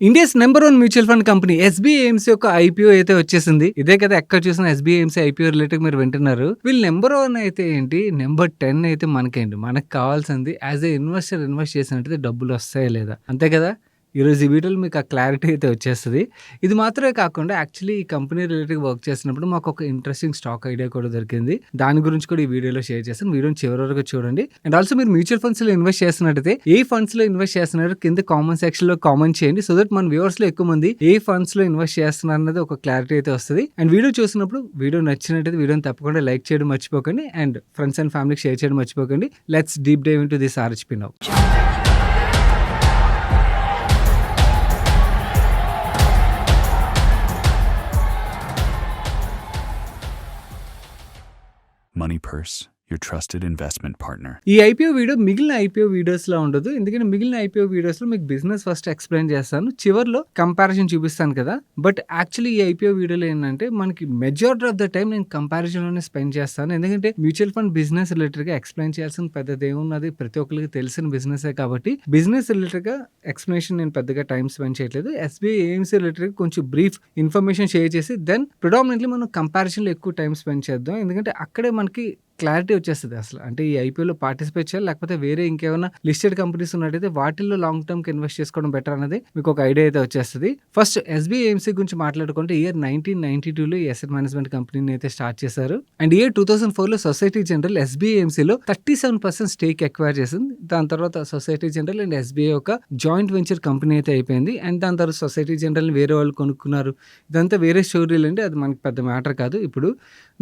India's number 1 mutual fund company SBI AMC యొక్క IPO అయితే వచ్చేసింది. ఇదే కదా ఎక్కడ చూసిన ఎస్బీఐఎంసీ ఐపీఓ రిలేటెడ్ మీరు వింటున్నారు. వీళ్ళు నెంబర్ 1 అయితే ఏంటి, నెంబర్ 10 అయితే మనకేంటి, మనకు కావాల్సింది యాజ్ ఏ ఇన్వెస్టర్ ఇన్వెస్ట్ చేసినట్టయితే డబ్బులు వస్తాయా లేదా, అంతే కదా. ఈరోజు ఈ వీడియోలో మీకు ఆ క్లారిటీ అయితే వచ్చేస్తుంది. ఇది మాత్రమే కాకుండా యాక్చువల్లీ ఈ కంపెనీ రిలేటెడ్ వర్క్ చేసినప్పుడు మాకు ఒక ఇంట్రెస్టింగ్ స్టాక్ ఐడియా కూడా దొరికింది. దాని గురించి కూడా ఈ వీడియోలో షేర్ చేస్తాను. వీడియోని చివరి వరకు చూడండి. అండ్ ఆల్సో మీరు మ్యూచువల్ ఫండ్స్ లో ఇన్వెస్ట్ చేస్తున్నట్టయితే ఏ ఫండ్స్ లో ఇన్వెస్ట్ చేస్తున్నారు కింద కామెంట్ సెక్షన్ లో కామెంట్ చేయండి. సో దట్ మన వ్యూవర్స్ లో ఎక్కువ మంది ఏ ఫండ్స్ లో ఇన్వెస్ట్ చేస్తున్నారు అనేది ఒక క్లారిటీ అయితే వస్తుంది. అండ్ వీడియో చూసినప్పుడు వీడియో నచ్చినట్టయితే వీడియోని తప్పకుండా లైక్ చేయడం మర్చిపోకండి. అండ్ ఫ్రెండ్స్ అండ్ ఫ్యామిలీకి షేర్ చేయడం మర్చిపోకండి. Let's deep dive into this RHP now. Money Purse, your trusted investment partner. ఈ ఐపీఓ వీడియో మిగిలిన ఐపీఓ వీడియోస్ లో ఉండదు. ఎందుకంటే మిగిలిన ఐపీఓ వీడియోస్ లో మీకు బిజినెస్ ఫస్ట్ ఎక్స్ప్లెయిన్ చేస్తాను, చివర్లో కంపారిజన్ చూపిస్తాను కదా. బట్ యాక్చువల్లీ ఈ ఐపీఓ వీడియోలో ఏంటంటే మనకి మెజారిటీ ఆఫ్ ద టైం నేను కంపారిజన్ లోనే స్పెండ్ చేస్తాను. ఎందుకంటే మ్యూచువల్ ఫండ్ బిజినెస్ రిలేటెడ్ గా ఎక్స్ప్లెయిన్ చేయాల్సిన పెద్దది ఏమున్నది, ప్రతి ఒక్కరికి తెలిసిన బిజినెస్ కాబట్టి బిజినెస్ రిలేటెడ్ గా ఎక్స్ప్లెనేషన్ నేను పెద్దగా టైం స్పెండ్ చేయట్లేదు. ఎస్బీఐ ఏఎంసీ రిలేటెడ్ కొంచెం బ్రీఫ్ ఇన్ఫర్మేషన్ షేర్ చేసి దెన్ ప్రిడామినెంట్లీ మనం కంపారిజన్ లో ఎక్కువ టైం స్పెండ్ చేద్దాం. ఎందుకంటే అక్కడే మనకి క్లారిటీ వచ్చేస్తుంది అసలు. అంటే ఈ ఐపీఓలో పార్టిసిపేట్ చేయాలి, లేకపోతే వేరే ఇంకేమైనా లిస్టెడ్ కంపెనీస్ ఉన్నట్టయితే వాటిల్లో లాంగ్ టర్మ్ కి ఇన్వెస్ట్ చేసుకోవడం బెటర్ అనేది మీకు ఒక ఐడియా అయితే వచ్చేస్తుంది. ఫస్ట్ ఎస్బీఐఎంసీ గురించి మాట్లాడుకుంటే ఇయర్ 1992లో ఈ అసెట్ మేనేజ్మెంట్ కంపెనీని అయితే స్టార్ట్ చేశారు. అండ్ ఇయర్ 2004లో సొసైటీ జనరల్ ఎస్బీఐఎంసీలో 37% స్టేక్ ఎక్వైర్ చేసింది. దాని తర్వాత సొసైటీ జనరల్ అండ్ ఎస్బీఐ ఒక జాయింట్ వెంచర్ కంపెనీ అయితే అయిపోయింది. అండ్ దాని తర్వాత సొసైటీ జనరల్ వేరే వాళ్ళు కొనుక్కున్నారు. ఇదంతా వేరే స్టోరీలు అండి, అది మనకి పెద్ద మ్యాటర్ కాదు. ఇప్పుడు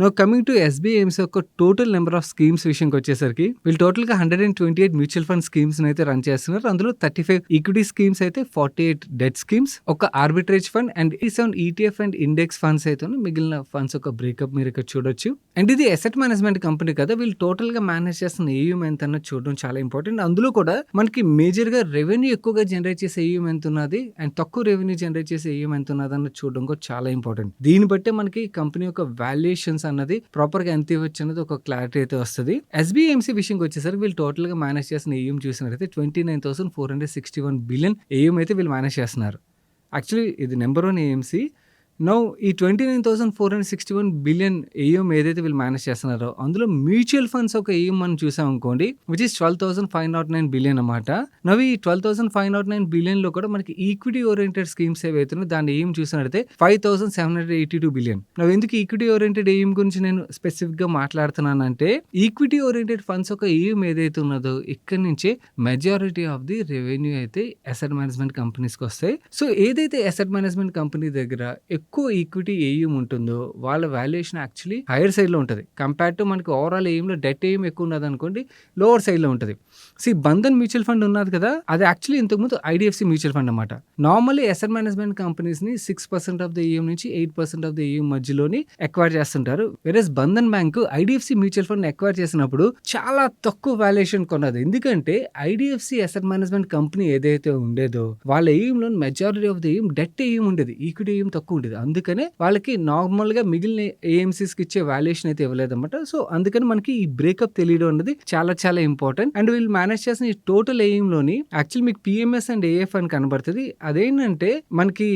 నో కమింగ్ టు ఎస్బీఐఎంసీ యొక్క టోటల్ నెంబర్ ఆఫ్ స్కీమ్స్ విషయంకి వచ్చేసరికి వీళ్ళు టోటల్ గా 128 మ్యూచువల్ ఫండ్ స్కీమ్స్ అయితే రన్ చేస్తున్నారు. అందులో 35 ఈక్విటీ స్కీమ్స్ అయితే, 48 డెట్ స్కీమ్స్, ఒక arbitrage fund and 87 ETF and index funds అయితే మిగిలిన ఫండ్స్ ఒక బ్రేకప్ మీరు ఇక్కడ చూడొచ్చు. అండ్ ఇది అసెట్ మేనేజ్మెంట్ కంపెనీ కదా, వీళ్ళు టోటల్ గా మేనేజ్ చేస్తున్న ఏయూఎం ఎంత అన్నది చూడడం చాలా ఇంపార్టెంట్. అందులో కూడా మనకి మేజర్ గా రెవెన్యూ ఎక్కువగా జనరేట్ చేసే ఏయూఎం ఎంత ఉన్నది అండ్ తక్కువ రెవెన్యూ జనరేట్ చేసే ఏయూఎం ఎంత ఉన్నది అన్నది చూడడం కూడా చాలా ఇంపార్టెంట్. దీన్ని బట్టే మనకి కంపెనీ యొక్క వాల్యుయేషన్స్ అన్నది ప్రాపర్ గా ఎంత ఇవ్వచ్చు అనేది ఒక క్లారిటీ అయితే వస్తుంది. ఎస్బీఐఎంసీ విషయంకి వచ్చేసరికి వీళ్ళు టోటల్ గా మేనేజ్ చేసిన ఏయూఎం చూసినట్లయితే 29,461 బిలియన్ ఏయూఎం అయితే వీళ్ళు మేనేజ్ చేస్తున్నారు. యాక్చువల్లీ ఇది నెంబర్ 1 ఏఎంసీ. నౌ ఈ 29,461 బిలియన్ ఏఎం ఏదైతే వీళ్ళు మేనేజ్ చేస్తున్నారో అందులో మ్యూచువల్ ఫండ్స్ ఒక ఏఎం మనం చూసాం అనుకోండి, విచ్ ఇస్ 12,509 బిలియన్ అనమాట. నవ్ ఈ 12,509 బిలియన్ లో కూడా మనకి ఈక్విటీ ఓరియంటెడ్ స్కీమ్స్ ఏవైతున్నాయో దాని ఏఎం చూసినట్లయితే 5,782 బిలియన్. నవ్ ఎందుకు ఈక్విటీ ఓరియంటెడ్ ఏఎం గురించి నేను స్పెసిఫిక్ గా మాట్లాడుతున్నానంటే, ఈక్విటీ ఓరియంటెడ్ ఫండ్స్ ఒక ఏఎం ఏదైతే ఉన్నదో ఇక్కడ నుంచే మెజారిటీ ఆఫ్ ది రెవెన్యూ అయితే అసెట్ మేనేజ్మెంట్ కంపెనీస్ కి వస్తాయి. సో ఏదైతే అసెట్ మేనేజ్మెంట్ కంపెనీ దగ్గర ఎక్కువ ఈక్విటీ ఏఎం ఉంటుందో వాళ్ళ వాల్యుయేషన్ యాక్చువల్లీ హైయర్ సైడ్ లో ఉంటుంది కంపేర్ టు మనకి ఓవరాల్ ఏఎం లో డెట్ ఏఎం ఎక్కువ ఉన్నది అనుకోండి, లోవర్ సైడ్ లో ఉంటుంది. బంధన్ మ్యూచువల్ ఫండ్ ఉన్నది కదా, అది యాక్చువల్లీ ఇంతకుముందు ఐడిఎఫ్సి మ్యూచువల్ ఫండ్ అనమాట. నార్మల్లీ అసెట్ మేనేజ్మెంట్ కంపెనీస్ ని 6% ఆఫ్ ద ఏఎం నుంచి 8% ఆఫ్ ద ఏఎం మధ్యలోని ఎక్వైర్ చేస్తుంటారు. Versus Bandhan Bank IDFC mutual fund acquire చేసినప్పుడు చాలా తక్కువ వాల్యుయేషన్ కొన్నది. ఎందుకంటే ఐడిఎఫ్సి అసెట్ మేనేజ్మెంట్ కంపెనీ ఏదైతే ఉండేదో వాళ్ళ ఏఎం లో majority of the AM debt AM ఉండేది, ఈక్విటీ ఏఎం తక్కువ ఉండేది. అందుకనే వాళ్ళకి నార్మల్ గా మిగిలిన ఏఎంసీస్ కి ఇచ్చే వాల్యుయేషన్ అయితే ఇవ్వలేదన్నమాట. సో అందుకని మనకి ఈ బ్రేకప్ తెలియడం అనేది చాలా చాలా ఇంపార్టెంట్. అండ్ వీళ్ళు మేనేజ్ చేసిన ఈ టోటల్ ఏఎం లోని యాక్చువల్ మీకు పిఎంఎస్ అండ్ ఏఎఫ్ అని కనబడుతుంది. అదేంటంటే మనకి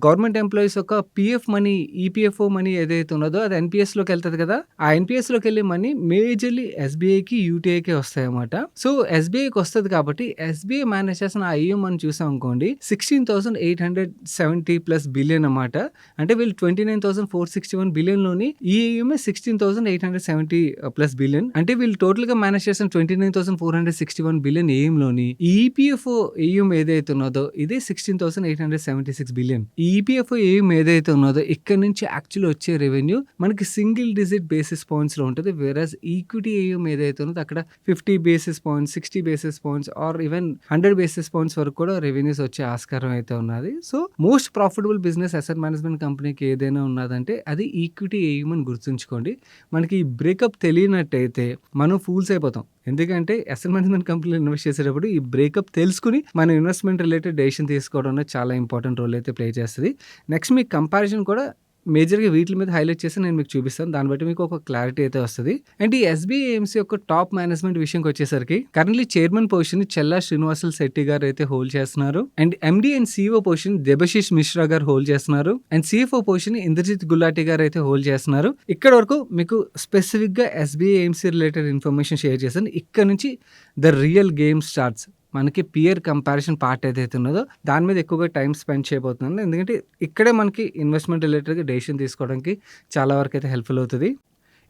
గవర్నమెంట్ ఎంప్లాయీస్ యొక్క పిఎఫ్ మనీ, ఈపీఎఫ్ఓ మనీ ఏదైతే ఉన్నదో అది ఎన్పిఎస్ లోకి వెళ్తుంది కదా, ఆ ఎన్పిఎస్ లోకి వెళ్ళే మనీ మేజర్లీ ఎస్బీఐకి యూటీఐకి వస్తాయి అన్నమాట. సో ఎస్బీఐకి వస్తుంది కాబట్టి ఎస్బీఐ మేనేజ్ చేసిన ఆ ఏఎం అని చూసాం అనుకోండి 16,870+ బిలియన్ అన్నమాట. అంటే వీళ్ళు 29,461 బిలియన్ లోని ఈ ఏఎంఏ 16,870+ బిలియన్. అంటే వీళ్ళు టోటల్ గా మేనేజ్ చేసిన 29,461 బిలియన్ ఏఎం లోని ఈపీఎఫ్ఓ ఏఎం ఏదైతే ఉన్నదో ఇది 16,876 బిలియన్. ఈ ఈపీఎఫ్ఓ ఏఎం ఏదైతే ఉన్నదో ఇక్కడ నుంచి యాక్చువల్ వచ్చే రెవెన్యూ మనకి సింగిల్ డిజిట్ బేసిస్ పాయింట్స్ లో ఉంటుంది. వేరస్ ఈక్విటీ ఏఎం ఏదైతే ఉన్నదో అక్కడ 50 basis points, 60 basis points or even 100 basis points వరకు కూడా రెవెన్యూస్ వచ్చే ఆస్కారం అయితే ఉన్నది. So most profitable business asset management కంపెనీకి ఏదైనా ఉన్నదంటే అది ఈక్విటీ ఏఎం అని గుర్తుంచుకోండి. మనకి ఈ బ్రేకప్ తెలియనట్టయితే మనం ఫూల్స్ అయిపోతాం. ఎందుకంటే అసెట్ మేనేజ్మెంట్ కంపెనీలో ఇన్వెస్ట్ చేసేటప్పుడు ఈ బ్రేకప్ తెలుసుకుని మన ఇన్వెస్ట్మెంట్ రిలేటెడ్ డెసిషన్ తీసుకోవడం అనేది చాలా ఇంపార్టెంట్ రోల్ అయితే ప్లే చేస్తుంది. నెక్స్ట్ మీ కంపారిజన్ కూడా మేజర్‌గా వీటిల మీద హైలైట్ చేసి నేను మీకు చూపిస్తాను. దాన్ని బట్టి మీకు ఒక క్లారిటీ అయితే వస్తది. అండ్ ఈ ఎస్‌బీఐ ఏఎంసీ యొక్క టాప్ మేనేజ్మెంట్ విషయంకొచ్చేసరికి కరెంట్‌లీ చైర్మన్ పొజిషన్‌ని చెల్లా శ్రీనివాసులు శెట్టి గారైతే హోల్డ్ చేస్తున్నారు. And MD and CEO position Debashish Mishra గారు హోల్డ్ చేస్తున్నారు. And CFO position Indrajit Gulati గారైతే హోల్డ్ చేస్తున్నారు. ఇక్కడ వరకు మీకు స్పెసిఫిక్‌గా SBI AMC related information share చేశాను. ఇక్కడ నుంచి ద రియల్ గేమ్ స్టార్ట్స్. మనకి పియర్ కంపారిజన్ పార్ట్ ఏదైతే ఉన్నదో దాని మీద ఎక్కువగా టైం స్పెండ్ చేయబోతున్నాను. ఎందుకంటే ఇక్కడే మనకి ఇన్వెస్ట్‌మెంట్ రిలేటెడ్‌గా డెసిషన్ తీసుకోవడానికి చాలా వరకు అయితే హెల్ప్‌ఫుల్ అవుతది.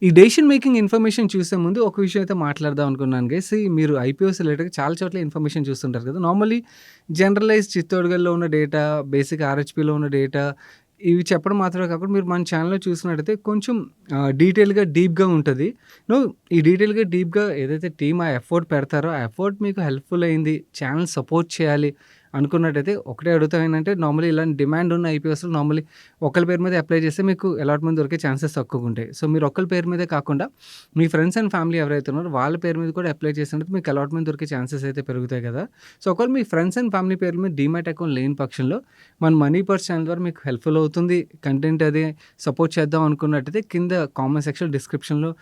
ఈ డెసిషన్ మేకింగ్ ఇన్ఫర్మేషన్ చూసే ముందు ఒక విషయం అయితే మాట్లాడదాం అనుకున్నాను గైస్. మీరు ఐపీఓస్ రిలేటెడ్‌గా చాలా చోట్ల ఇన్ఫర్మేషన్ చూస్తుంటారు కదా! నార్మల్లీ జనరలైజ్ చిత్తోడ్గల్‌లో ఉన్న డేటా, బేసిక్ ఆర్‌హెచ్‌పీలో ఉన్న డేటా ఇవి చెప్పడం మాత్రమే కాకుండా మీరు మన ఛానెల్‌లో చూసినట్టయితే కొంచెం డీటెయిల్‌గా, డీప్‌గా ఉంటది. ఈ డీటెయిల్‌గా, డీప్‌గా ఏదైతే టీమ్ ఆ ఎఫర్ట్ పెడతారో ఆ ఎఫర్ట్ మీకు హెల్ప్‌ఫుల్ అయింది. ఛానెల్ సపోర్ట్ చేయాలి అనుకున్నట్టయితే ఒకటే అడుగుతాం ఏంటంటే నార్మల్లీ ఇలాంటి డిమాండ్ ఉన్న ఐపీఓస్‌లో నార్మల్లీ ఒకళ్ళ పేరు మీద అప్లై చేస్తే మీకు అలాట్‌మెంట్ దొరికే ఛాన్సెస్ తక్కువగుంటాయి. సో మీరు ఒక్కళ్ళ పేరు మీదే కాకుండా మీ ఫ్రెండ్స్ అండ్ ఫ్యామిలీ ఎవరైతే ఉన్నారో వాళ్ళ పేరు మీద కూడా అప్లై చేసినట్టు మీకు అలాట్‌మెంట్ దొరికే ఛాన్సెస్ అయితే పెరుగుతాయి కదా! సో ఒకవేళ మీ ఫ్రెండ్స్ అండ్ ఫ్యామిలీ పేర్ల మీద డీమ్యాట్ అకౌంట్ లేని పక్షంలో మన మనీ పర్స్ ఛానల్ ద్వారా మీకు హెల్ప్‌ఫుల్ అవుతుంది. కంటెంట్ అది సపోర్ట్ చేద్దాం అనుకున్నట్టయితే కింద కామెంట్ సెక్షన్ డిస్క్రిప్షన్‌లో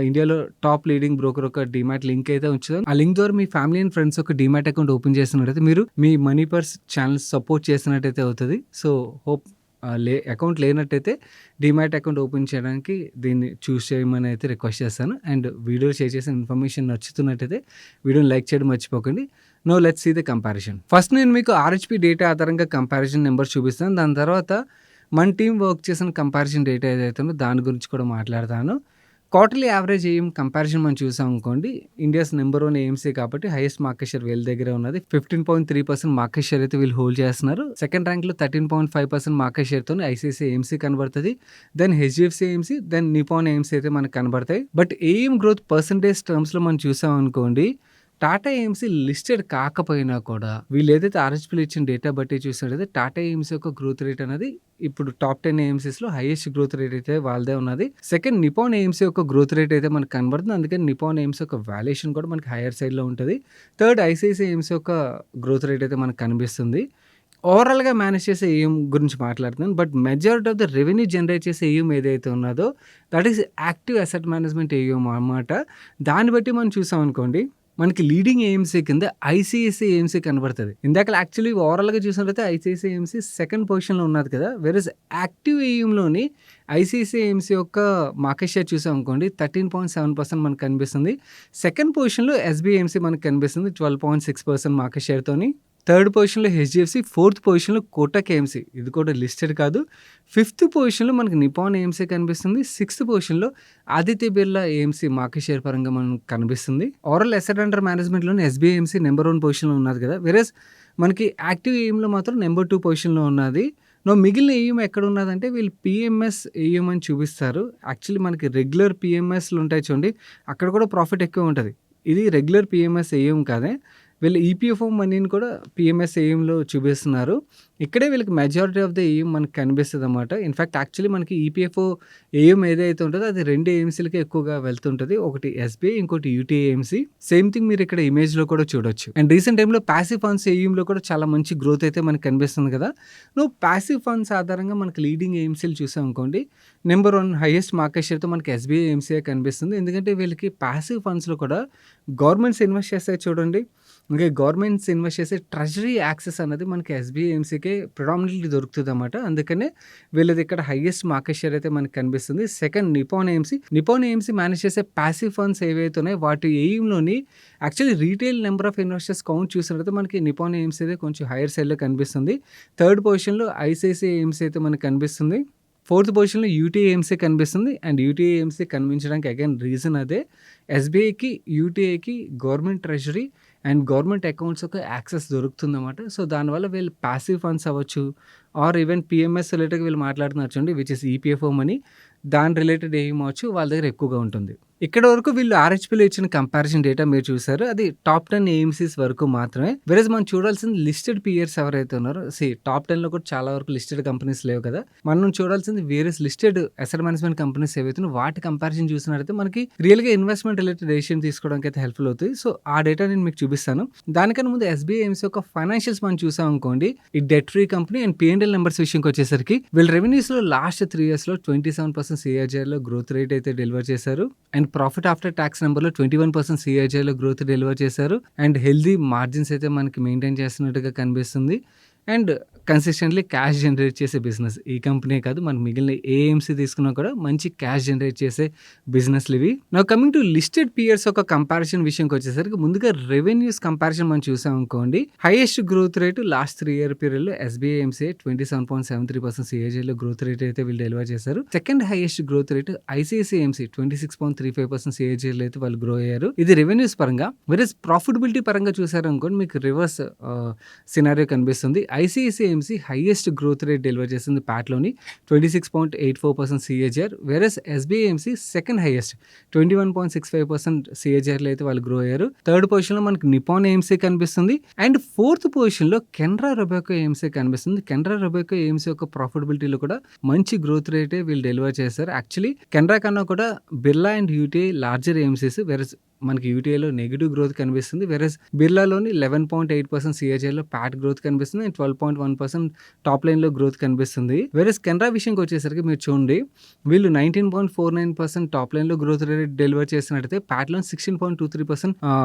ఇండియాలో టాప్ లీడింగ్ బ్రోకర్ ఒక డీమ్యాట్ లింక్ అయితే ఉంచుతాను. ఆ లింక్ ద్వారా మీ ఫ్యామిలీ అండ్ ఫ్రెండ్స్ ఒక డీమ్యాట్ అకౌంట్ ఓపెన్ చేసినట్టయితే మీరు మీ మనీ పర్స్ ఛానల్ సపోర్ట్ చేసినట్టయితే అవుతది. సో హోప్ అకౌంట్ లేనట్టయితే డీమ్యాట్ అకౌంట్ ఓపెన్ చేయడానికి దీన్ని చూస్ చేయమని అయితే రిక్వెస్ట్ చేస్తాను. అండ్ వీడియో షేర్ చేసిన ఇన్ఫర్మేషన్ నచ్చుతున్నట్టయితే వీడియోని లైక్ చేయడం మర్చిపోకండి. Now let's see the comparison. First నేను మీకు ఆర్‌హెచ్‌పీ డేటా ఆధారంగా కంపారిజన్ నెంబర్ చూపిస్తాను. దాని తర్వాత మన టీమ్ వర్క్ చేసిన కంపారిజన్ డేటా ఏదైతే ఉందో దాని గురించి కూడా మాట్లాడతాను. క్వార్టర్లీ యావరేజ్ ఏఎం కంపారిజన్ మనం చూసాం అనుకోండి, ఇండియాస్ నెంబర్ 1 ఏఎంసీ కాబట్టి హైయెస్ట్ మార్కెట్ షేర్ వీళ్ళ దగ్గరే ఉన్నది. 15.3% మార్కెట్ షేర్ అయితే వీళ్ళు హోల్డ్ చేస్తున్నారు. సెకండ్ ర్యాంక్‌లో 13.5% మార్కెట్ షేర్‌తోని ఐసీఐసీఐ ఏఎంసీ కనబడుతది. Then HDFC AMC, then Nippon AMC అయితే మనకు కనబడతాయి. బట్ ఏఎం గ్రోత్ పర్సెంటేజ్ టర్మ్స్‌లో మనం చూసాం అనుకోండి, టాటా ఏఎంసీ లిస్టెడ్ కాకపోయినా కూడా వీళ్ళు ఏదైతే ఆర్‌హెచ్‌పీలో ఇచ్చిన డేటా బట్టి చూసినట్టయితే టాటా ఏఎంసీ యొక్క గ్రోత్ రేట్ అనేది ఇప్పుడు టాప్ 10 ఏఎంసీస్‌లో హైయెస్ట్ గ్రోత్ రేట్ అయితే వాళ్ళదే ఉన్నది. సెకండ్ నిపాన్ ఏఎంసీ యొక్క గ్రోత్ రేట్ అయితే మనకు కనబడుతుంది. అందుకని నిపాన్ ఏఎంసీ యొక్క వాల్యుయేషన్ కూడా మనకి హైయర్ సైడ్‌లో ఉంటది. థర్డ్ ఐసీఐసీఐ ఏఎంసీ యొక్క గ్రోత్ రేట్ అయితే మనకు కనిపిస్తుంది. ఓవరాల్‌గా మేనేజ్ చేసే ఏఎం గురించి మాట్లాడుతున్నాను. But majority of the revenue generate చేసే ఏఎం ఏదైతే ఉన్నదో that is active asset management AM అన్నమాట. దాన్ని బట్టి మనం చూసాం అనుకోండి, మనకి లీడింగ్ ఏఎంసీ కింద ఐసీఐసీఐ ఏఎంసీ కనబడుతది. ఇందాక యాక్చువల్లీ ఓవరాల్‌గా చూసినట్లయితే ఐసీఐసీఐ ఏఎంసీ సెకండ్ పొజిషన్‌లో ఉన్నది కదా! వేరస్ యాక్టివ్ ఏఎంలోని ఐసీఐసీఐ ఏఎంసీ యొక్క మార్కెట్ షేర్ చూసాం అనుకోండి 13.7% మనకు కనిపిస్తుంది. సెకండ్ పొజిషన్‌లో ఎస్‌బీఐ ఏఎంసీ మనకు కనిపిస్తుంది 12.6% మార్కెట్ షేర్‌తోని. థర్డ్ పొజిషన్‌లో హెచ్‌డీఎఫ్సీ, ఫోర్త్ పొజిషన్‌లో కోటక్ ఏఎంసీ ఇది కూడా లిస్టెడ్ కాదు. ఫిఫ్త్ పొజిషన్‌లో మనకి నిపాన్ ఏఎంసీ కనిపిస్తుంది. సిక్స్త్ పొజిషన్‌లో Aditya Birla AMC market share పరంగా మనకు కనిపిస్తుంది. ఓవరాల్ అసెట్ అండర్ మేనేజ్మెంట్‌లోని ఎస్‌బీఐ ఏఎంసీ నెంబర్ 1 పొజిషన్‌లో ఉన్నది కదా! వేరస్ మనకి యాక్టివ్ ఏఎంలో మాత్రం నెంబర్ 2 పొజిషన్‌లో ఉన్నది. మిగిలిన ఏఎం ఎక్కడ ఉన్నదంటే వీళ్ళు పీఎంఎస్ ఏఎం అని చూపిస్తారు. యాక్చువల్లీ మనకి రెగ్యులర్ పీఎంఎస్‌లు ఉంటాయి చూడండి, అక్కడ కూడా ప్రాఫిట్ ఎక్కువ ఉంటది. ఇది రెగ్యులర్ పీఎంఎస్ ఏఎం కాదే. వీళ్ళు ఈపీఎఫ్ఓ మనీని కూడా పీఎంఎస్ ఏఎంలో చూపిస్తున్నారు. ఇక్కడే వీళ్ళకి మెజారిటీ ఆఫ్ ద ఏఎం మనకు కనిపిస్తదన్నమాట. ఇన్‌ఫాక్ట్ యాక్చువల్లీ మనకి ఈపీఎఫ్ఓ ఏఎం ఏదైతే ఉంటదో అది 2 ఏఎంసీలకే ఎక్కువగా వెళ్తుంటది. ఒకటి ఎస్‌బీఐ, ఇంకోటి యూటీఐ ఏఎంసీ. సేమ్ థింగ్ మీరు ఇక్కడ ఇమేజ్‌లో కూడా చూడొచ్చు. అండ్ రీసెంట్ టైమ్‌లో పాసివ్ ఫండ్స్ ఏఎంలో కూడా చాలా మంచి గ్రోత్ అయితే మనకు కనిపిస్తుంది కదా! పాసివ్ ఫండ్స్ ఆధారంగా మనకి లీడింగ్ ఏఎంసీలు చూసాం అనుకోండి, నెంబర్ 1 హైయెస్ట్ మార్కెట్ షేర్‌తో మనకి ఎస్‌బీఐ ఏఎంసీయే కనిపిస్తుంది. ఎందుకంటే వీళ్ళకి పాసివ్ ఫండ్స్‌లో కూడా గవర్నమెంట్స్ ఇన్వెస్ట్ చేస్తాయి చూడండి. ఇంకా గవర్నమెంట్స్ ఇన్వెస్ట్ చేసే ట్రెజరీ యాక్సెస్ అన్నది మనకి ఎస్‌బీఐ ఏఎంసీకే ప్రిడామినెంట్‌లీ దొరుకుతదన్నమాట. అందుకనే వీళ్ళది ఇక్కడ హైయెస్ట్ మార్కెట్ షేర్ అయితే మనకు కనిపిస్తుంది. Second Nippon AMC. Nippon AMC manage చేసే పాసివ్ ఫండ్స్ ఏవైతే ఉన్నాయో వాటి ఏఎంలోని actually retail number of investors count చూసినట్లయితే మనకి నిపాన్ ఏఎంసీ అయితే కొంచెం హైయర్ సైడ్‌లో కనిపిస్తుంది. థర్డ్ పొజిషన్‌లో ఐసీఐసీఐ ఏఎంసీ అయితే మనకు కనిపిస్తుంది. ఫోర్త్ పొజిషన్‌లో యూటీఐ ఏఎంసీ కనిపిస్తుంది. అండ్ యూటీఐ ఏఎంసీ కనిపించడానికి అగైన్ రీజన్ అదే. ఎస్‌బీఐకి, యూటీఐకి government treasury and government accounts యొక్క యాక్సెస్ దొరుకుతుందన్నమాట. సో దానివల్ల వీళ్ళు పాసివ్ ఫండ్స్ అవ్వచ్చు ఆర్ ఈవెన్ పీఎంఎస్ రిలేటెడ్‌గా వీళ్ళు మాట్లాడుతున్నారు చూడండి విచ్ ఈస్ ఈపీఎఫ్ఓ మనీ, దాని రిలేటెడ్ ఏం అవ్వచ్చు వాళ్ళ దగ్గర ఎక్కువగా ఉంటుంది. ఇక్కడ వరకు వీళ్ళు ఆర్హెచ్‌పిలో ఇచ్చిన కంపారిజన్ డేటా మీరు చూసారు. అది టాప్ 10 ఏఎంసీస్ వరకు మాత్రమే. వేరేజ్ మనం చూడాల్సింది లిస్టెడ్ పియర్స్ ఎవరైతే ఉన్నారో టాప్ 10లో కూడా చాలా వరకు లిస్టెడ్ కంపెనీస్ లేవు కదా! మనం చూడాల్సింది various listed asset management companies ఏవైతే ఉన్నాయో వాటి కంపారిజన్ చూసినట్టయితే మనకి రియల్‌గా ఇన్వెస్ట్‌మెంట్ రిలేటెడ్ డెసిషన్ తీసుకోవడానికి అయితే హెల్ప్‌ఫుల్ అవుతాయి. సో, ఆ డేటా నేను మీకు చూపిస్తాను. దానికన్నా ముందు ఎస్‌బీఐ ఏఎంసీ యొక్క ఫైనాన్షియల్స్ మనం చూసామనుకోండి. ఈ debt free company and P and L numbers విషయంకొచ్చేసరికి వీళ్ళ రెవెన్యూస్‌లో లాస్ట్ 3 ఇయర్స్‌లో 27% సీఏజీఆర్‌లో గ్రోత్ రేట్ అయితే డెలివర్ చేశారు. అండ్ ప్రాఫిట్ ఆఫ్టర్ టాక్స్ నెంబర్‌లో 21% సీఏజీఆర్‌లో గ్రోత్ డెలివర్ చేశారు. అండ్ హెల్తీ మార్జిన్స్ అయితే మనకి మెయింటైన్ చేస్తున్నట్టుగా కనిపిస్తుంది. అండ్ కన్సిస్టెంట్‌లీ క్యాష్ జనరేట్ చేసే బిజినెస్. ఈ కంపెనీ కాదు మనకు మిగిలిన ఏఎంసీ తీసుకున్నా కూడా మంచి క్యాష్ జనరేట్ చేసే బిజినెస్‌లివి. Now coming to listed peers యొక్క కంపారిజన్ విషయంకొచ్చేసరికి ముందుగా రెవెన్యూస్ కంపారిజన్ మనం చూసామనుకోండి. Highest growth rate last 3 year పీరియడ్‌లో ఎస్‌బీఐ ఏఎంసీ 27.73% సీఏజీఆర్‌లో గ్రోత్ రేట్ అయితే వీళ్ళు డెలివర్ చేశారు. Second highest growth rate ICICI AMC 26.35% సీఏజీఆర్‌లో అయితే వాళ్ళు గ్రో అయ్యారు. ఇది రెవెన్యూస్ పరంగా. వేరేస్ ప్రాఫిటబిలిటీ పరంగా చూసారనుకోండి మీకు రివర్స్ సినారియో కనిపిస్తుంది. ICICI AMC highest growth rate deliver చేసింది ప్యాట్‌లోని 26.84% CAGR. Whereas SBI AMC second highest 21.65% సీఏజీఆర్‌లో అయితే వాళ్ళు గ్రో అయ్యారు. థర్డ్ పొజిషన్‌లో మనకి నిపాన్ ఏఎంసీ కనిపిస్తుంది. అండ్ ఫోర్త్ పొజిషన్‌లో కెనరా రొబేకో ఏఎంసీ కనిపిస్తుంది. కెనరా రొబేకో ఏఎంసీ యొక్క ప్రాఫిటబిలిటీలో కూడా మంచి గ్రోత్ రేటే వీళ్ళు డెలివర్ చేశారు. యాక్చువల్లీ కెనరా కన్నా కూడా Birla and UTI larger AMCs. Whereas మనకి యూటీఐలో నెగెటివ్ గ్రోత్ కనిపిస్తుంది. వేరేస్ బిర్లాలోని 11.8% సీఏజీఆర్‌లో ప్యాట్ గ్రోత్ కనిపిస్తుంది. అండ్ 12.1% టాప్ లైన్‌లో గ్రోత్ కనిపిస్తుంది. వేరేస్ కెనరా విషయంకి వచ్చేసరికి మీరు చూడండి వీళ్ళు 19.49% టాప్ లైన్‌లో గ్రోత్ రేట్ డెలివర్ చేసినట్టయితే ప్యాట్‌లో 16.23%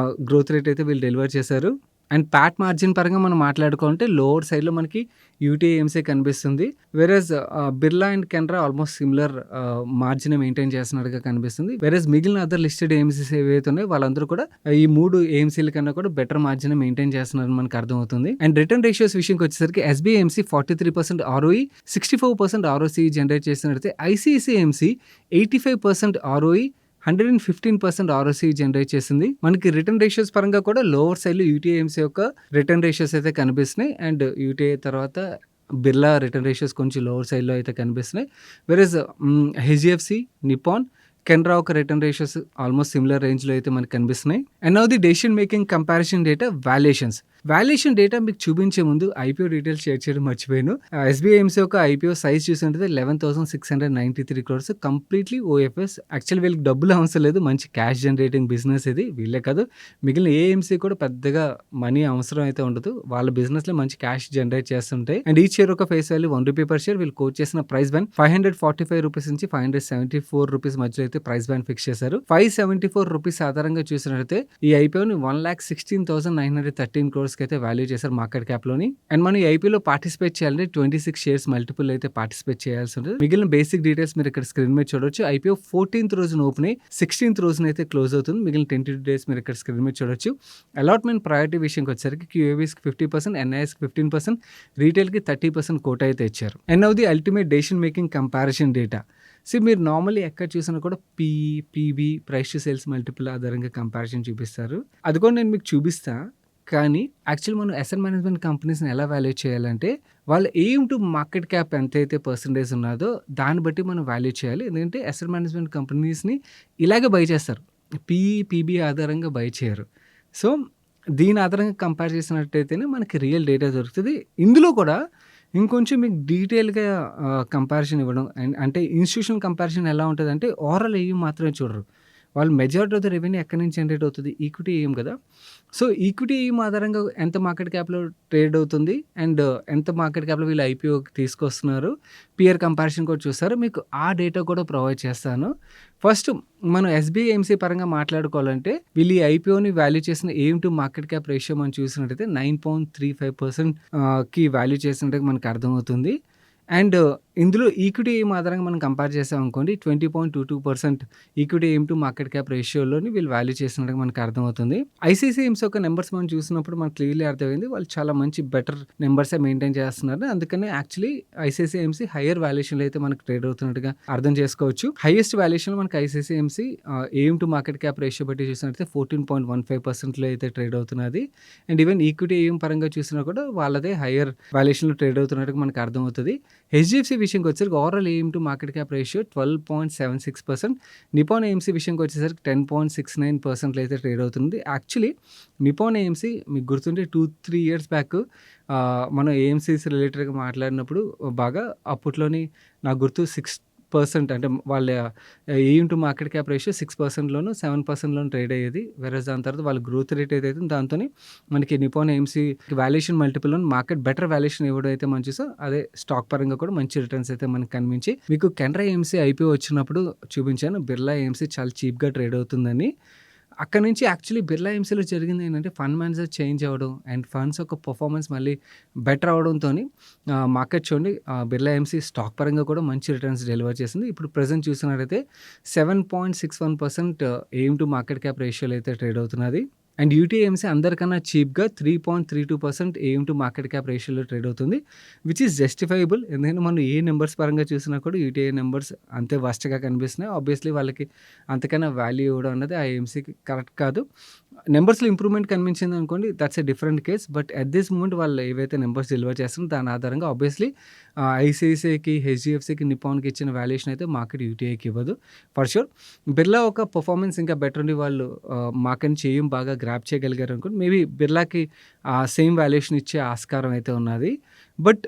గ్రోత్ రేట్ అయితే వీళ్ళు డెలివర్ చేశారు. అండ్ ప్యాట్ మార్జిన్ పరంగా మనం మాట్లాడుకోవాలంటే లోవర్ సైడ్‌లో మనకి యూటీఐ ఏఎంసీ కనిపిస్తుంది. Whereas Birla and Canara almost similar margin maintain చేస్తున్నట్టుగా కనిపిస్తుంది. వేరేస్ మిగిలిన అదర్ లిస్టెడ్ ఏఎంసీస్ ఏవైతే ఉన్నాయో వాళ్ళందరూ కూడా ఈ 3 ఏఎంసీల కన్నా కూడా బెటర్ మార్జిన్ మెయింటైన్ చేస్తున్నారని మనకు అర్థమవుతుంది. అండ్ రిటర్న్ రేషియోస్ విషయంకి వచ్చేసరికి SBI AMC 43% ROE 64% ROC generate చేసినట్టయితే ICICI AMC 85% ROE 115% ROC generate చేసింది. మనకి రిటర్న్ రేషియోస్ పరంగా కూడా లోవర్ సైడ్‌లో యూటీఐ ఏఎంసీ యొక్క రిటర్న్ రేషియోస్ అయితే కనిపిస్తున్నాయి. అండ్ యూటీఐ తర్వాత బిర్లా రిటర్న్ రేషియోస్ కొంచెం లోవర్ సైడ్‌లో అయితే కనిపిస్తున్నాయి. వేరేస్ హెచ్‌డీఎఫ్సీ, నిపాన్, కెనరా ఒక రిటర్న్ రేషియోస్ ఆల్మోస్ట్ సిమిలర్ రేంజ్‌లో అయితే మనకు కనిపిస్తున్నాయి. And now the decision making comparison data valuations. Valuation data మీకు చూపించే ముందు ఐపీఓ డీటెయిల్స్ షేర్ చేయడం మర్చిపోయాను. ఎస్‌బీఐ ఏఎంసీ యొక్క ఐపీఓ సైజ్ చూసినట్టయితే 11,693 క్రోర్స్ కంప్లీట్లీ ఓఎఫ్ఎస్. యాక్చువల్లీ వీళ్ళకి డబ్బులు అవసరం లేదు. మంచి క్యాష్ జనరేటింగ్ బిజినెస్ ఇది. వీళ్ళే కాదు మిగిలిన ఏఎంసీ కూడా పెద్దగా మనీ అవసరం అయితే ఉండదు. వాళ్ళ బిజినెస్‌లో మంచి క్యాష్ జనరేట్ చేస్తుంటాయి. అండ్ ఈచ్ షేర్ ఒక ఫేస్ వాల్యూ ₹1 పర్ షేర్. వీళ్ళు కోట్ చేసిన ప్రైస్ బ్యాండ్ ₹545 నుంచి ₹574 మధ్యలో అయితే ప్రైస్ బ్యాండ్ ఫిక్స్ చేశారు. ₹574 ఆధారంగా చూసినట్టయితే ఈ ఐపీఓని 1,16,913 క్రోర్స్ అయితే వాల్యూ చేశారు మార్కెట్ క్యాప్ లోని. అండ్ మనం ఈ ఐపీఓలో పార్టిసిపేట్ చేయాలంటే 26 షేర్స్ మల్టిపుల్ అయితే పార్టిసిపేట్ చేయాల్సి ఉంటుంది. మిగిలిన బేసిక్ డీటెయిల్స్ మీరు ఇక్కడ స్క్రీన్ మీద చూడొచ్చు. ఐపీఓ 14th రోజున ఓపెన్ అయ్యి 16th రోజున అయితే క్లోజ్ అవుతుంది. మిగిలిన 22 డేస్ మీరు ఇక్కడ స్క్రీన్ మీద చూడొచ్చు. అలాట్మెంట్ ప్రయారిటీ విషయంకి వచ్చేసరికి క్యూఏవీస్కి 50%, ఎన్ఐఎస్కి 15%, రీటైల్కి 30% కోటా అయితే ఇచ్చారు. And now the ultimate decision making comparison data. మీరు నార్మల్లీ ఎక్కడ చూసినా కూడా PB price to sales multiple ఆధారంగా కంపారిజన్ చూపిస్తారు. అది కూడా నేను మీకు చూపిస్తా. కానీ యాక్చువల్లీ మనం అసెట్ మేనేజ్మెంట్ కంపెనీస్ని ఎలా వాల్యూ చేయాలంటే వాళ్ళ ఎయిమ్ టు మార్కెట్ క్యాప్ ఎంతైతే పర్సంటేజ్ ఉన్నదో దాన్ని బట్టి మనం వాల్యూ చేయాలి. ఎందుకంటే అసెట్ మేనేజ్మెంట్ కంపెనీస్ని ఇలాగే బై చేస్తారు. పీబీ ఆధారంగా బై చేయరు. సో దీని ఆధారంగా కంపేర్ చేసినట్టయితేనే మనకి రియల్ డేటా దొరుకుతుంది. ఇందులో కూడా ఇంకొంచెం మీకు డీటెయిల్గా కంపారిజన్ ఇవ్వడం. అండ్ అంటే ఇన్స్టిట్యూషనల్ కంపారిజన్ ఎలా ఉంటుందంటే ఓవరాల్ ఎయిమ్ మాత్రమే చూడరు. వాళ్ళు మెజారిటీ ఆఫ్ ద రెవెన్యూ ఎక్కడి నుంచి జనరేట్ అవుతుంది? ఈక్విటీ ఎయిమ్ కదా. సో ఈక్విటీ ఎయిమ్ ఆధారంగా ఎంత మార్కెట్ క్యాప్లో ట్రేడ్ అవుతుంది అండ్ ఎంత మార్కెట్ క్యాప్లో వీళ్ళు ఐపీఓకి తీసుకొస్తున్నారు, పియర్ కంపారిజన్ కూడా చూస్తారు. మీకు ఆ డేటా కూడా ప్రొవైడ్ చేస్తాను. ఫస్ట్ మనం ఎస్బీఐ ఏఎంసీ పరంగా మాట్లాడుకోవాలంటే వీళ్ళు ఈ ఐపీఓని వాల్యూ చేసిన aim to market cap ratio మనం చూసినట్టయితే 9.35% కి వాల్యూ చేసినట్టుగా మనకు అర్థమవుతుంది. అండ్ ఇందులో ఈక్విటీ ఎయిమ్ ఆధారంగా మనం కంపేర్ చేసామనుకోండి 20.22% equity AM to market cap రేషియోలోని వీళ్ళు వాల్యూ చేసినట్టుగా మనకు అర్థమవుతుంది. ఐసీఐసీఐ ఏఎంసీ యొక్క నెంబర్స్ మనం చూసినప్పుడు మనకు క్లియర్లీ అర్థమైంది వాళ్ళు చాలా మంచి బెటర్ నెంబర్సే మెయింటైన్ చేస్తున్నారు. అందుకనే యాక్చువల్లీ ఐసీఐసీఐ ఏఎంసీ హయ్యర్ వాల్యుయేషన్లో అయితే మనకు ట్రేడ్ అవుతున్నట్టుగా అర్థం చేసుకోవచ్చు. హైయెస్ట్ వాల్యుయేషన్ మనకి ICICI AMC aim to market cap ratio బట్టి చూసినట్లయితే 14.15%లో అయితే ట్రేడ్ అవుతున్నది. అండ్ ఈవెన్ ఈక్విటీ ఎయిమ్ పరంగా చూసినా కూడా వాళ్ళదే హయ్యర్ వాల్యుయేషన్లో ట్రేడ్ అవుతున్నట్టుగా మనకు అర్థమవుతుంది. హెచ్‌డిఎఫ్‌సి విషయంకొచ్చేసరికి overall AM to market cap ratio 12.76%. Nippon AMC విషయంకొచ్చేసరికి 10.69%లో అయితే ట్రేడ్ అవుతుంది. యాక్చువల్లీ నిపాన్ ఏఎంసీ మీకు గుర్తుంటే 2-3 ఇయర్స్ బ్యాక్ మనం ఏఎంసీస్ రిలేటెడ్‌గా మాట్లాడినప్పుడు బాగా అప్పట్లోని నాకు గుర్తు 6% అంటే వాళ్ళ AM to market cap ratio 6%లోను, 7%లోను ట్రేడ్ అయ్యేది. వేరేస్ దాని తర్వాత వాళ్ళ గ్రోత్ రేట్ ఏదైతే దాంతోని మనకి నిపాన్ ఏఎంసీ వాల్యుయేషన్ మల్టిపుల్‌లోని మార్కెట్ బెటర్ వాల్యుయేషన్ ఇవ్వడం అయితే మనం చూసాం. అదే స్టాక్ పరంగా కూడా మంచి రిటర్న్స్ అయితే మనకు కనిపించి మీకు కెనరా ఏఎంసీ ఐపీఓ వచ్చినప్పుడు చూపించాను. బిర్లా ఏఎంసీ చాలా చీప్‌గా ట్రేడ్ అవుతుందని. అక్కడి నుంచి యాక్చువల్లీ బిర్లా ఏఎంసీలో జరిగింది ఏంటంటే ఫండ్ మేనేజర్ చేంజ్ అవ్వడం అండ్ ఫండ్స్ యొక్క పర్ఫార్మెన్స్ మళ్ళీ బెటర్ అవడంతోని మార్కెట్ చూడండి బిర్లా ఏఎంసీ స్టాక్ పరంగా కూడా మంచి రిటర్న్స్ డెలివర్ చేసింది. ఇప్పుడు ప్రెజెంట్ చూసినట్టయితే 7.61% ఏఎం టు మార్కెట్ క్యాప్ రేషియోలో అయితే ట్రేడ్ అవుతున్నది. అండ్ యూటీఏఎంసీ అందరికన్నా చీప్‌గా 3.32% ఏఎం టు మార్కెట్ క్యాప్ రేషియోలో ట్రేడ్ అవుతుంది. Which is justifiable. ఎందుకంటే మనం ఏ నెంబర్స్ పరంగా చూసినా కూడా యూటీఏ నెంబర్స్ అంతే వరస్ట్‌గా కనిపిస్తున్నాయి. ఆబ్వియస్లీ వాళ్ళకి అంతకన్నా వాల్యూ ఇవ్వడం అన్నది ఆ ఏఎంసీకి కరెక్ట్ కాదు. నెంబర్స్‌లో ఇంప్రూవ్‌మెంట్ కనిపించింది అనుకోండి that's a different case. But at this moment వాళ్ళు ఏవైతే నెంబర్స్ డెలివర్ చేస్తున్నారో దాని ఆధారంగా ఆబ్వియస్లీ ఐసీఐసీఐకి, హెచ్‌డిఎఫ్‌సీకి, నిపాన్‌కి ఇచ్చిన వాల్యుయేషన్ అయితే మార్కెట్ యూటీఐకి ఇవ్వదు ఫర్ ష్యూర్. బిర్లా ఒక పర్ఫార్మెన్స్ ఇంకా బెటర్ ఉండి వాళ్ళు మార్కెట్‌ని చేయం బాగా గ్రాబ్ చేయగలిగారు అనుకోండి మేబీ బిర్లాకి సేమ్ వాల్యుయేషన్ ఇచ్చే ఆస్కారం అయితే ఉన్నది. బట్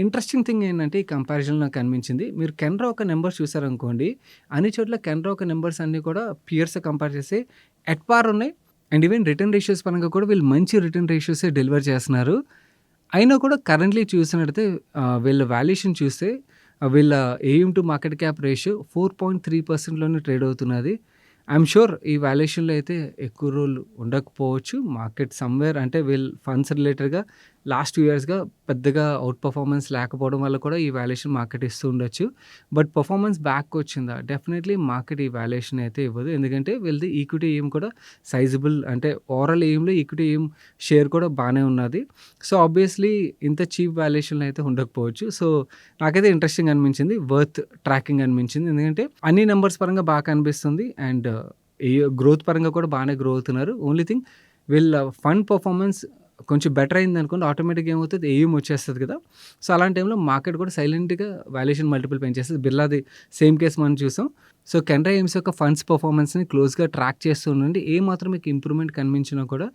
ఇంట్రెస్టింగ్ థింగ్ ఏంటంటే ఈ కంపారిజన్‌లో నాకు కనిపించింది. మీరు కెనరా ఒక నెంబర్స్ చూసారనుకోండి అన్ని చోట్ల కెనరా ఒక నెంబర్స్ అన్నీ కూడా పియర్స్‌తో కంపేర్ చేస్తే ఎట్ పార్ ఉన్నాయి. అండ్ ఈవెన్ రిటర్న్ రేషియోస్ పరంగా కూడా వీళ్ళు మంచి రిటర్న్ రేషియోసే డెలివర్ చేస్తున్నారు. అయినా కూడా కరెంట్‌లీ చూసినట్టయితే వీళ్ళ వాల్యుయేషన్ చూస్తే వీళ్ళ AM to market cap ratio 4.3%లోనే ట్రేడ్ అవుతున్నది. ఐయామ్ షూర్ ఈ వాల్యుయేషన్‌లో అయితే ఎక్కువ రోజులు ఉండకపోవచ్చు. మార్కెట్ సమ్‌వేర్ అంటే వీళ్ళు ఫండ్స్ రిలేటెడ్‌గా లాస్ట్ 2 ఇయర్స్‌గా పెద్దగా ఔట్ పర్ఫార్మెన్స్ లేకపోవడం వల్ల కూడా ఈ వాల్యుయేషన్ మార్కెట్ ఇస్తూ ఉండొచ్చు. బట్ పర్ఫార్మెన్స్ బ్యాక్ వచ్చిందా డెఫినెట్‌లీ మార్కెట్ ఈ వాల్యుయేషన్ అయితే ఇవ్వదు. ఎందుకంటే వీళ్ళది ఈక్విటీ ఏఎం కూడా సైజబుల్ అంటే ఓవరాల్ ఏఎంలో ఈక్విటీ ఏఎం షేర్ కూడా బాగానే ఉన్నది. సో ఆబ్వియస్లీ ఇంత చీప్ వాల్యుయేషన్‌లో అయితే ఉండకపోవచ్చు. సో నాకైతే ఇంట్రెస్టింగ్ అనిపించింది. వర్త్ ట్రాకింగ్ అనిపించింది. ఎందుకంటే అన్ని నంబర్స్ పరంగా బాగా కనిపిస్తుంది. అండ్ గ్రోత్ పరంగా కూడా బాగానే గ్రో అవుతున్నారు. ఓన్లీ థింగ్ వీళ్ళ ఫండ్ పర్ఫార్మెన్స్ కొంచెం బెటర్ అయిందనుకోండి ఆటోమేటిక్‌గా ఏమవుతది ఏఎం వచ్చేస్తది కదా! సో అలాంటి టైంలో మార్కెట్ కూడా సైలెంట్‌గా వాల్యుయేషన్ మల్టిపుల్ పెంచేస్తది. బిర్లాది సేమ్ కేస్ మనం చూసాం. సో కెనరా ఏఎంసీ యొక్క ఫండ్స్ పర్ఫార్మెన్స్‌ని క్లోజ్‌గా ట్రాక్ చేస్తూ ఉండండి. ఏ మాత్రం మీకు ఇంప్రూవ్‌మెంట్ కనిపించినా కూడా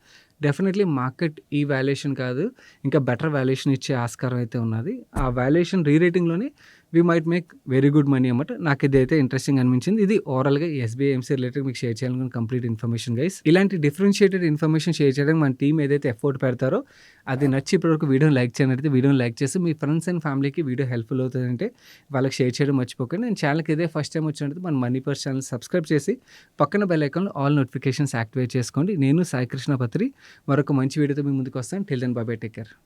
డెఫినెట్‌లీ మార్కెట్ ఈ వాల్యుయేషన్ కాదు ఇంకా బెటర్ వాల్యుయేషన్ ఇచ్చే ఆస్కారం అయితే ఉన్నది. ఆ వాల్యుయేషన్ రీరేటింగ్‌లోనే we might make very good money అన్నమాట. నాకు ఇదైతే ఇంట్రెస్టింగ్ అనిపించింది. ఇది ఓవరాల్‌గా ఎస్బీఐ ఏఎంసీ రిలేటెడ్ మీకు షేర్ చేయాలనుకున్న కంప్లీట్ ఇన్ఫర్మేషన్ గైస్. ఇలాంటి డిఫరెన్షియేటెడ్ ఇన్ఫర్మేషన్ షేర్ చేయడానికి మన టీమ్ ఏదైతే ఎఫర్ట్ పెడతారో అది నచ్చి ఇప్పటివరకు వీడియోని లైక్ చేయనట్లయితే వీడియోని లైక్ చేసి మీ ఫ్రెండ్స్ అండ్ ఫ్యామిలీకి వీడియో హెల్ప్‌ఫుల్ అవుతుందంటే వాళ్ళకి షేర్ చేయడం మర్చిపోకండి. నేను ఛానల్‌కి ఇదే ఫస్ట్ టైం వచ్చినట్లయితే మన మనీ పర్స్ ఛానల్ సబ్స్క్రైబ్ చేసి పక్కన బెల్ ఐకాన్‌లో ఆల్ నోటిఫికేషన్స్ యాక్టివేట్ చేసుకోండి. నేను సాయి కృష్ణ పత్రి మరొక మంచి వీడియోతో మీ ముందుకు వస్తాను. Till then bye bye take care.